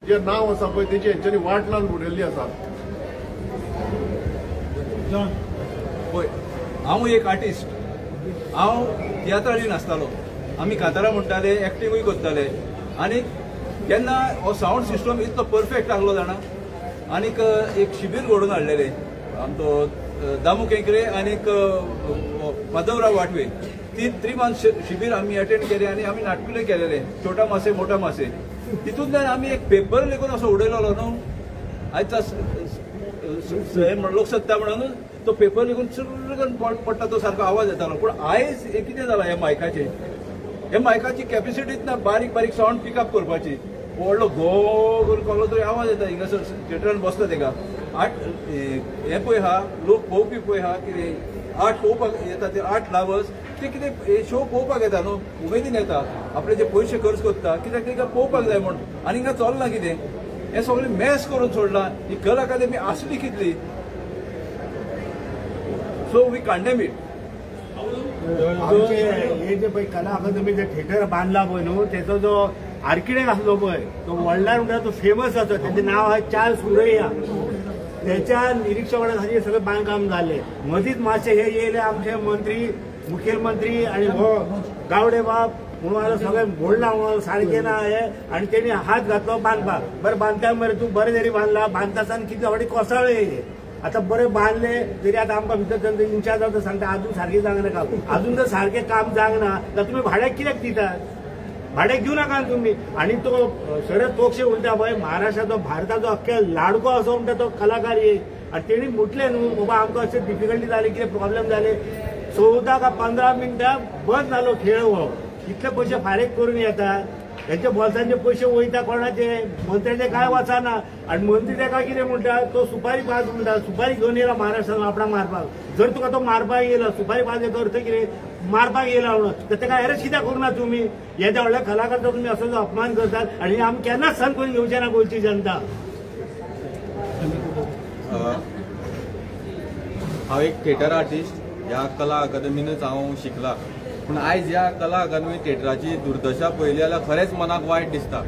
जे नाव आसा पळय तेची हेंच्यांनी वाट लावन उडयल्ली आसा। पळय हांव एक आर्टिस्ट, हांव तियात्रांनी नाचतालो, आमी कांतारां म्हणटाले, एक्टिंगूय करताले आनी केन्ना हो सावंड सिस्टम इतलो परफेक्ट आसलो जाणा। आनीक एक शिबीर घडोवन हाडलेले आमचो दामू केंकरे आनीक माधवराव वाटवे, 3 मंथ शिबीर आमी अटेंड केले आनी आमी नाटकुले केलेले, छोटा मासे मोठा मासे। तितूंतल्यान आमी एक पेपर लेखून असो उडयलो न्हू, आयज लोकसत्ता म्हणून तो पेपर लेखून चुर्रकन पडटा तो सारको आवाज येतालो। पूण आयज हे कितें जालां हे मायकाची कॅपेसिटीच ना बारीक बारीक सावंड पिकअप करपाची। व्हडलो घो करून कसलो तरी आवाज येता हिंगासर थिएटरान बसता तेका। हे पळय हा लोक पळोवपी पळय हा कितें आर्ट पळोवपाक येता ते आर्ट लावर्स ते कितें शो पळोवपाक येता न्हू, उमेदीन येता, आपले जे पयशे खर्च करता कित्याक तेका पळोवपाक जाय म्हण। आनी हिंगा चलना कितें, हे सगळें मॅस करून सोडलां। ही कला अकादेमी आसली कितली, सो वी कंडेम इट। हे जे पळय कला अकादमी जे थिएटर बांधला पळय न्हू, तेचो जो आर्किटेक्ट आसलो पळय तो वर्ल्डार म्हणटा तो फेमस आसा, तेचें नाव आहे चार्ल्स कुरेया। त्याच्या निरीक्षणाखाली सगळं बांधकाम झाले। मदींच मातशे हे येयले आमचे मंत्री, मुखेलमंत्री आणि हो गावडे बाब म्हणून सगळे बोलला सारखे ना हे, आणि त्यांनी हात घातलो बांधपाक। बरं बांधता मरे तू बरें जरी बांधला, बांधताना किती थोडी कोसळ्ळे येयले, आता बरे बांधले तरी आता आमकां भितर इंचार्ज जाता सांगता अजून सारखे जावंक नाका, अजून जर सारखे काम जावंक ना जाल्यार तुम्ही भाड्याक कित्याक दितात, भाड्याक दिवं नाका तुम्ही। आणि तो शरद पोक्षे उलटा पळय महाराष्ट्राचो भारताचो अख्खे लाडको असो म्हणटा तो कलाकार ये, आणि तेणी म्हटले न्हू बाबा आमकां अशें डिफिकल्टी जाली, कितें प्रॉब्लेम जाले, 14 का 15 मिनटां बंद जालो खेळ हो। इतले पयशे फारीक करून येतात, त्यांच्या बोल्सांचे पयशे वयता कोणाचे, मंत्र्याचे काय वचना। आणि मंत्री तेका कितें म्हणटा तो सुपारी पास म्हणटा, सुपारी घेवन येयला महाराष्ट्रान आपणाक मारपाक। जर तुका तो मारपाक येयला सुपारी पास हेचो अर्थ कितें, मारपाक येयला म्हणून, तर तेका अरेस्ट कित्याक करूना तुमी? येद्या व्हडल्या कलाकाराचो तुमी असो जो अपमान करतात, आणि आमी केन्नाच सहन करून घेवचे ना गोंयची जनता। हांव एक थिएटर आर्टिस्ट, ह्या कला अकादमीनच हांव शिकला। पूण आयज ह्या कला अकादमी थिएटराची दुर्दशा पळयली जाल्यार खरेंच मनाक वायट दिसता।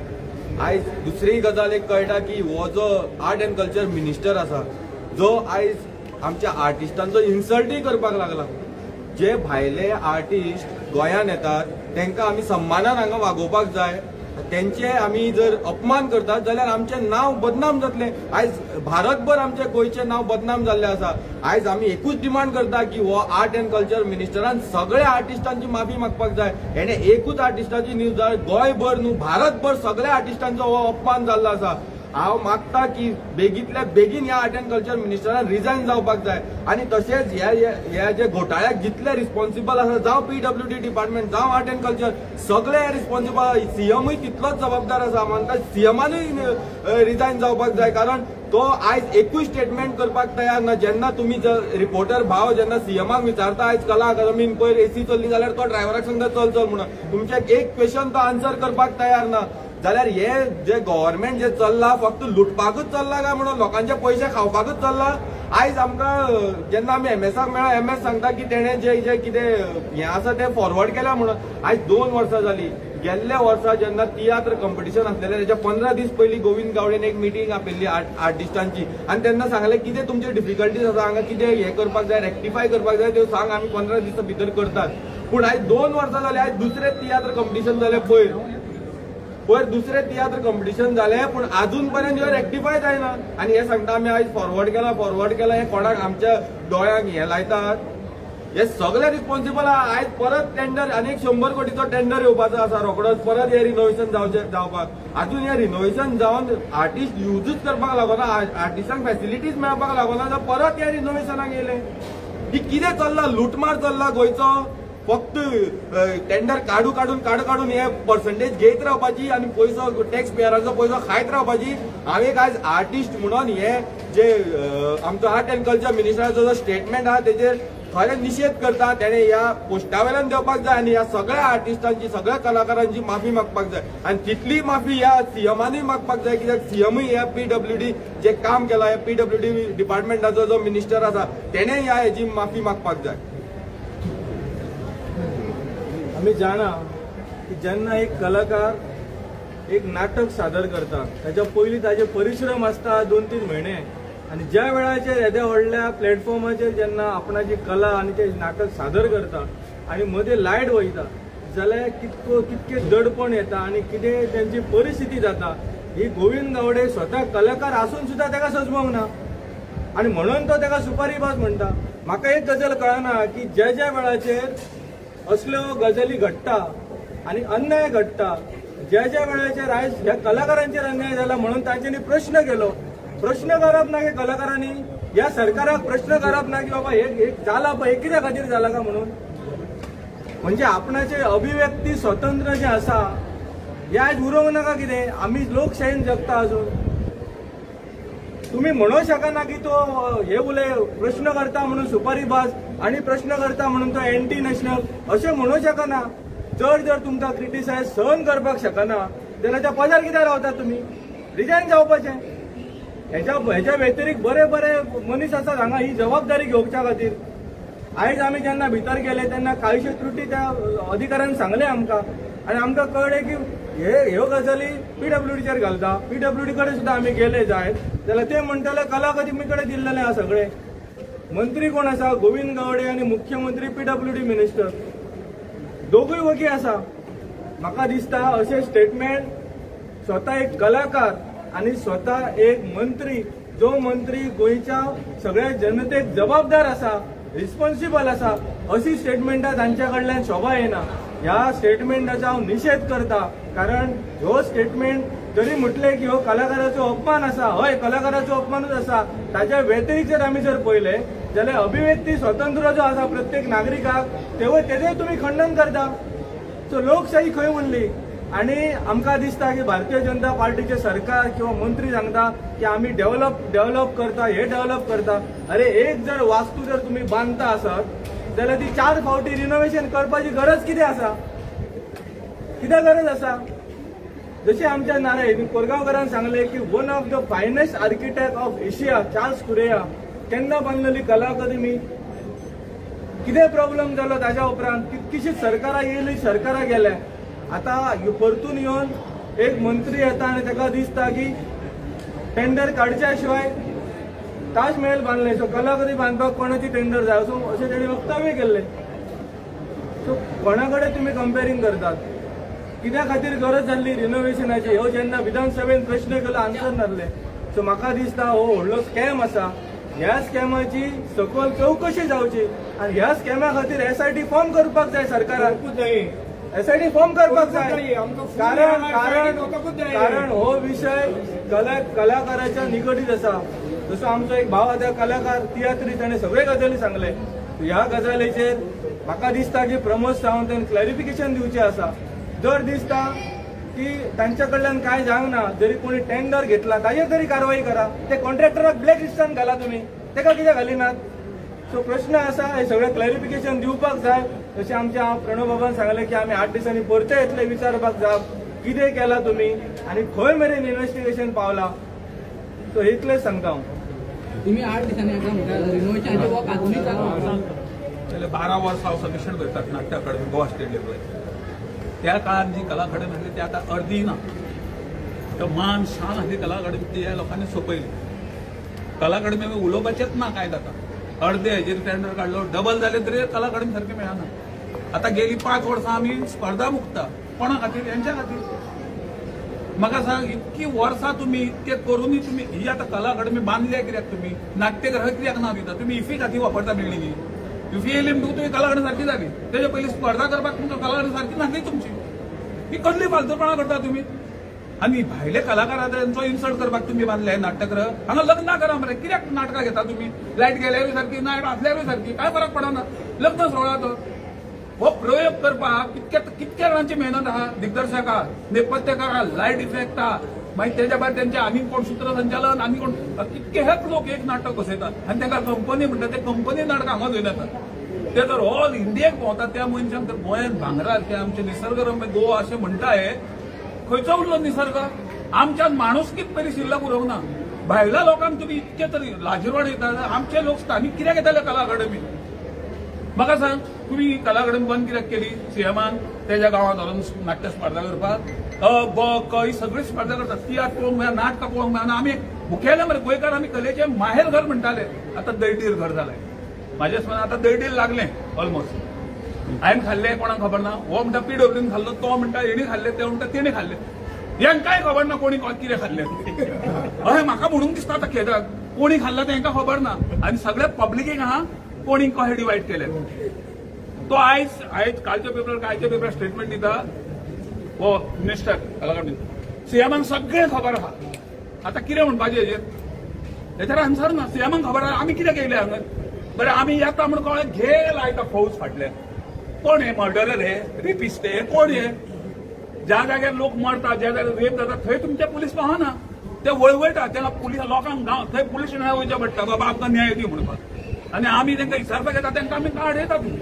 आयज दुसरी गजाल एक कळटा की हो जो आर्ट एंड कल्चर मिनिस्टर आसा, जो आयज आमच्या आर्टिस्टांचो इन्सल्टूय करपाक लागला। जे भायले आर्टिस्ट गोंयांत येतात तांकां आमी सन्मानान हांगा वागोवपाक जाय, त्यांचे आमी जर अपमान करतात जाल्यार आमचें नांव बदनाम जातलें। आयज भारतभर आमचे गोंयचें नांव बदनाम जाल्लें आसा। आयज आमी एकूच डिमांड करता की हो आर्ट एंड कल्चर मिनिस्टरान सगळ्या आर्टिस्टांची माफी मागपाक जाय। हेणे एकूच आर्टिस्टाची न्यूज जाय, गोंयभर न्हू भारतभर सगळ्या आर्टिस्टांचो हो अपमान जाल्लो आसा। हांव मागता की बेगींतल्या बेगीन ह्या आर्ट एंड कल्चर मिनिस्टरान रिजायन जावपाक जाय, आनी तशेंच ह्या जे घोटाळ्याक जितले रिस्पॉन्सिबल आसा, जावं PWD डिपार्टमेंट जावं आर्ट एंड कल्चर, सगळे रिस्पॉन्सिबल, सीएमूय तितलोच जबाबदार आसा। म्हणटा सीएमानूय रिजायन जावपाक जाय, कारण तो आयज एकूय स्टेटमेंट करपाक तयार ना। जेन्ना तुमी रिपोर्टर भाव जेन्ना सीएमाक विचारता आयज कला अकादमीन पयर AC चल्ली जाल्यार तो ड्रायव्हराक सांगता चल चल म्हणून, तुमचे एक क्वेश्चन तो आन्सर करपाक तयार ना, जाल्यार हे जे गव्हर्नमेंट जे चल्ला फक्त लुटपाकूच चल्ला काय म्हणून, लोकांचे पयशे खावपाकूच चल्ला। आयज आमकां जेन्ना आमी MSक मेळ्ळा, MS सांगता की तेणें जे कितें हें आसा तें फॉरवर्ड केलां म्हणून। आयज 2 वर्सां जालीं। गेल्ल्या वर्सा जेन्ना तियात्र कंपिटिशन आसलेलें तेच्या 15 दीस पयलीं गोविंद गावडेन एक मिटींग आपयल्ली आर्टिस्टांची, आनी तेन्ना सांगलें कितें तुमचे डिफिकल्टीज आसा, हांगा कितें हें करपाक जाय, रेक्टिफाय करपाक जाय, त्यो सांग, आमी 15 दिसा भितर करतात। पूण आयज 2 वर्सां जालीं, आयज दुसरें तियात्र कंपिटिशन जालें पयर दुसरे तियात्र कंपिटिशन जालें, पूण अजून पर्यंत ह्यो रेक्टिफाय जायना। आनी हे सांगता आमी आयज फॉरवर्ड केला, हे कोणाक आमच्या दोळ्यांक हे लायतात, हे सगळे रिस्पॉन्सिबल आहा। आयज परत टेंडर, आनीक 100 कोटीचो टेंडर येवपाचो आसा रोखडोच, परत हे रिनोव्हेशन जावपाक। अजून हे रिनोव्हेशन जावन आर्टिस्ट यूजच करपाक लागना, आर्टिस्टांक फॅसिलिटीज मेळपाक लागना, जाल्यार परत हे रिनोव्हेशनाक येयले। ही कितें चल्ला, लुटमार चल्ला गोंयचो। फक्त टेंडर काडून हे पर्संटेज घेत रावपाची आनी पयसो टॅक्स पेयराचो पयसो खायत रावपाची। हांव एक आयज आर्टिस्ट म्हणून हे जे आमचो आर्ट एंड कल्चर मिनिस्टराचो जो स्टेटमेंट आहा तेजेर खरें निशेध करता। तेणें ह्या पोस्टा वयल्यान देवपाक जाय आनी ह्या सगळ्या आर्टिस्टांची, सगळ्या कलाकारांची माफी मागपाक जाय, आनी तितली माफी ह्या सीएमानूय मागपाक जाय, कित्याक सीएमूय ह्या PWD जे काम केलां, ह्या PWD डिपार्टमेंटाचो जो मिनिस्टर आसा तेणें ह्या हेची माफी मागपाक जाय। आम्ही जाणा की जेन्ना एक कलाकार एक नाटक सादर करता ताच्या पयलीं ताजे परिश्रम आसता 2-3 म्हयने आनी ज्या वेळाचेर येद्या व्हडल्या प्लॅटफॉर्माचेर जेन्ना आपणाची कला आनी ते नाटक सादर करता आनी मदीं लायट वयता जाल्यार कितके दडपण येता आनी कितें त्यांची परिस्थिती जाता ही गोविंद गावडे स्वता कलाकार आसून सुद्धा ताका सजमोंक ना आनी म्हणून तो ताका सुपारीबाज म्हणटा. म्हाका एक गजाल कळना की ज्या ज्या वेळाचेर असल्यो गजाली घडटा आनी अन्याय घडटा ज्या ज्या वेळाचेर आयज ह्या कलाकारांचेर अन्याय जाला म्हणून तांच्यांनी प्रश्न केलो. प्रश्न करप ना की कलाकारांनी ह्या सरकाराक प्रश्न करप ना की बाबा हे जाला पळय हे कित्या खातीर जाला काय म्हणून. म्हणजे आपणाचे अभिव्यक्ती स्वतंत्र जे आसा हे आयज उरोवंक नाका कितें. आमी लोकशायेन जगता अजून. तुम्ही म्हणू शकना की तो हे उलय प्रश्न करता म्हणून सुपारीबाज आणि प्रश्न करता म्हणून तो एंटी नॅशनल अशें म्हणू शकना. जर तुमकां क्रिटिसायज सहन करपाक शकना जाल्यार त्या पदार कित्याक रावता तुमी. रिजायन जावपाचें. हेच्या व्यतिरिक्त बरे मनीस आसात हांगा ही जबाबदारी घेवच्या खातीर. आयज आमी जेन्ना भितर गेले तेन्ना कांयश्यो त्रुटी त्या अधिकाऱ्यान सांगले आमकां आनी आमकां कळ्ळें की ह्यो गजाली PWDचेर घालता. PWD कडेन सुद्दां आमी गेले जायत जाल्यार ते म्हणटले कला अकादमी कडेन दिल्लेले आहा सगळे. मंत्री कोण आसा गोविंद गावडे आनी मुख्यमंत्री PWD मिनिस्टर दोगूय वगी आसा. म्हाका दिसता अशें स्टेटमेंट स्वता एक कलाकार आनी स्वता एक मंत्री जो मंत्री गोंयच्या सगळ्या जनतेक जबाबदार आसा रिस्पॉन्सिबल आसा अशी स्टेटमेंटां तांच्या कडल्यान शोभा येना. ह्या स्टेटमेंटाचो हांव निशेध करता कारण ह्यो स्टेटमेंट जरी म्हटले की हो कलाकाराचो अपमान आसा हय कलाकाराचो अपमानूच आसा ताच्या व्यतिरिक्त जर आमी जर पळयले जाल्यार अभिव्यक्ती स्वतंत्र जो आसा प्रत्येक नागरिकाक तेजोय तुमी खंडन करता. सो लोकशाही खंय उरली. आणि आमकां दिसता की भारतीय जनता पार्टीचे सरकार किंवा मंत्री सांगता की आम्ही डेव्हलप करता हे डेव्हलप करता. अरे एक जर वास्तू जर तुम्ही बांधता आसात जाल्यार ती 4 फावटी रिनोव्हेशन करपाची गरज कितें आसा. कित्याक गरज आसा. जशें आमच्या नारायण कोरगांवकारान सांगले की one of the finest architect of Asia Charles Correa केन्ना बांदलेली कला अकादमी. कितें प्रॉब्लेम जालो ताच्या उपरांत कितकीशींच सरकारां येयली सरकारां गेले. आता परतून येवन एक मंत्री येता आनी ताका दिसता की टेंडर काडच्या शिवाय ताजमहल बांदले सो कला अकादमी बांदपाक कोणाची टेंडर जाय सो अशें तेणी वक्तव्य केल्लें. सो कोणा कडेन तुमी कंपेरींग करतात. कित्या खातीर गरज जाल्ली रिनोव्हेशनाची ह्यो जेन्ना विधानसभेन प्रश्न केलो आन्सर नासले. सो म्हाका दिसता हो व्हडलो स्कॅम आसा. ह्या स्कॅमाची सखोल चवकशी जावची आनी ह्या स्कॅमा खातीर SIT फॉर्म करपाक जाय सरकारान. SIT फॉर्म करपाक जाय कारण हो विषय कलाकाराच्या निगडीत आसा. जसो आमचो एक भाव आसा कलाकार तियात्री ताणें सगळे गजाली सांगले. ह्या गजालीचेर म्हाका दिसता की प्रमोद सावंतान क्लॅरिफिकेशन दिवचें आसा. जर दिसता की तांच्या कडल्यान काय जावंक ना जरी कोणी टेंडर घेतला ताजेर तरी कारवाई करा. ते कॉन्ट्रॅक्टराक ब्लॅक लिस्टान घाला तुमी तेका कित्याक घालिनात. सो प्रश्न आसा हे सगळें क्लॅरिफिकेशन दिवपाक जाय. जशें आमच्या प्रणव बाबान सांगलें की आमी 8 दिसांनी परते येतले विचारपाक जाय कितें केलां तुमी आनी खंय मेरेन इन्व्हेस्टिगेशन पावलां. सो इतलेंच सांगता हांव. तुम्ही 8 दिसांनी एकदा म्हणटा रिनोव्हेशनाचे वर्क आजुनूय चालू आसा. गेले 12 वर्सां हांव समिक्षण करतात नाट्य अकादमी गोवा स्टेट लेवल. त्या काळात जी कला अकादमी आसली ती आतां अर्दी ना. तर मान शान आसली कला अकादमी ती ह्या लोकांनी सोंपयली. कला अकादमी उलोवपाचेंच ना काय जाता. अर्दे हेजेर टेंडर काडलो डबल जाले तरी कला अकादमी सारकें मेळना. आतां गेली 5 वर्सां आमी स्पर्धा मुक्ता कोणा खातीर यांच्या खातीर. म्हाका सांग इतकी वर्सां तुमी इतके करूनय तुमी ही आतां कला अकादमी बांदल्या कित्याक तुमी नाट्यगृह कित्याक नांव दिता. तुमी इफी खातीर वापरता बिल्डिंगी. इफी येयली म्हणटकूच तुमी कला अकादमी सारकी जाली. तेजे पयलीं स्पर्धा करपाक तुमकां कला अकादमी सारकी नासली तुमची. ही कसली फालतूपणा करता तुमी. आनी भायले कलाकारांचो इन्सल्ट करपाक तुमी बांदले नाट्यगृह. हांगा लग्न करा मरे कित्याक नाटकां घेता तुमी. लायट गेल्यारूय सारकी नायट आसल्यारूय सारकी काय फरक पडना. लग्न सोहळा तो हो प्रयोग करपाक कितके जाणांची मेहनत आहा. दिग्दर्शकाक नेपथ्यकाराक लायट इफेक्ट आहा मागीर तेच्या भायर तेंचे आनी कोण सूत्रसंचालन आनी कोण कितकेच लोक एक नाटक बसयतात आनी तांकां कंपनी म्हणटा ते कंपनी नाटकां हांगा घेवन येतात. ते जर ऑल इंडियेक भोंवतात त्या मनशांक तर गोंयांत भांगरार ते आमचे निसर्गरम्य गोवा अशें म्हणटा हे खंयचो उरलो निसर्ग. आमच्यान माणूसकीच पयलीं शिल्लक उरोवंक ना. भायल्या लोकांक तुमी इतके तरी लाजिरवाण येतात. आमचे लोक स्थानीक कित्याक येताले कला अकादमी. म्हाका सांग तुम्ही कला अकादमी बंद कित्याक केली सीएमान. तेज्या गांवांत व्हरून नाट्य स्पर्धा करपाक ब क ही सगळी स्पर्धा करतात तियात्र पळोवंक मेळना नाटकां पळोवंक मेळना आमी मुखेल मरे गोंयकार आमी कलेचे माहेर घर म्हणटाले आतां दैटीर घर जालें म्हाजे हिसपान आतां दैटीर लागलें ऑलमोस्ट हांवें खाल्लें कोणाक खबर ना हो म्हणटा PWCन खाल्लो तो म्हणटा हेणी खाल्ले ते म्हणटा तेणी खाल्ले हेंकांय खबर ना कोणी कितें खाल्लें अशें म्हाका म्हणूंक दिसता आतां खेदाक कोणी खाल्ला तें हेंकां खबर ना आनी सगळे पब्लिकेक आहा कोणी कशें डिवायड केलें तो आयज कालच्या पेपरार स्टेटमेंट दिता हो मिनिस्टर सीएमान सगळें खबर आहा आतां कितें म्हणपाचें हेचेर आन्सर ना सीएमाक खबर आहा आमी कितें केलें हांगा बरें आमी येता म्हूण कळ्ळें घे लायता फौज फाटल्यान कोण हे मर्डरर हे रेपिस्ट हे कोण हे ज्या जाग्यार लोक मरता ज्या जाग्यार रेप जाता थंय तुमचे पुलीस पावना ते वळवयता तेन्ना पुलीस लोकांक गांव थंय पुलीस स्टेशनार वयचें पडटा बाबा आमकां न्याय दी म्हणपाक आनी आमी तांकां विचारपाक येता तांकां आमी कार्ड येता तुमी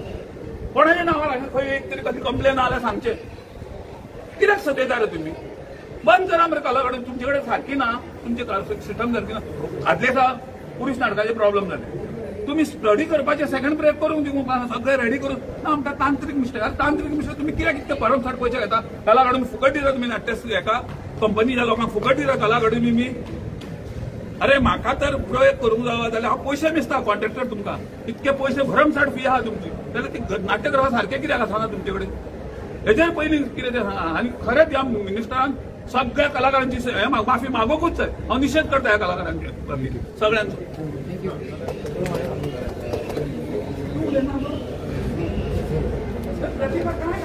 कोणाच्या नांवार खंय एक तरी कधी कंप्लेन आल्या सांगचे कित्याक सतयता रे तुम्ही बंद करा मरे कला कडेन तुमचे कडेन सारकी ना तुमचे सिस्टम सारकी ना आदले दिसा पुलीस नाटकाचे प्रॉब्लेम जाले तुम्ही स्टडी करपाचे सेकंड ब्रेक करून दिवंक सगळे रेडी करून ना म्हणटा तांत्रीक मिस्टेक अरे तांत्रीक मिस्टेक तुम्ही कित्याक इतके भरमसाट पयशे घेता कला कडेन फुकट दिता तुम्ही नाट्य हेका कंपनीच्या लोकांक फुकट दिता कला कडेन मी अरे म्हाका तर प्रयोग करूंक जाय जाल्यार हांव पयशे मेजता कॉन्ट्रॅक्टर तुमकां इतके पयशे भरमसाट फी आहा तुमची जाल्यार ती नाट्य करपा सारकें कित्याक आसना तुमचे कडेन हेजेर पयलीं कितें तें सांगा आनी खरेंच ह्या मिनिस्टरान सगळ्या कलाकारांची माफी मागोकूच जाय हांव निशेध करता ह्या कलाकारांचे सगळ्यांचो प्रतिभा काय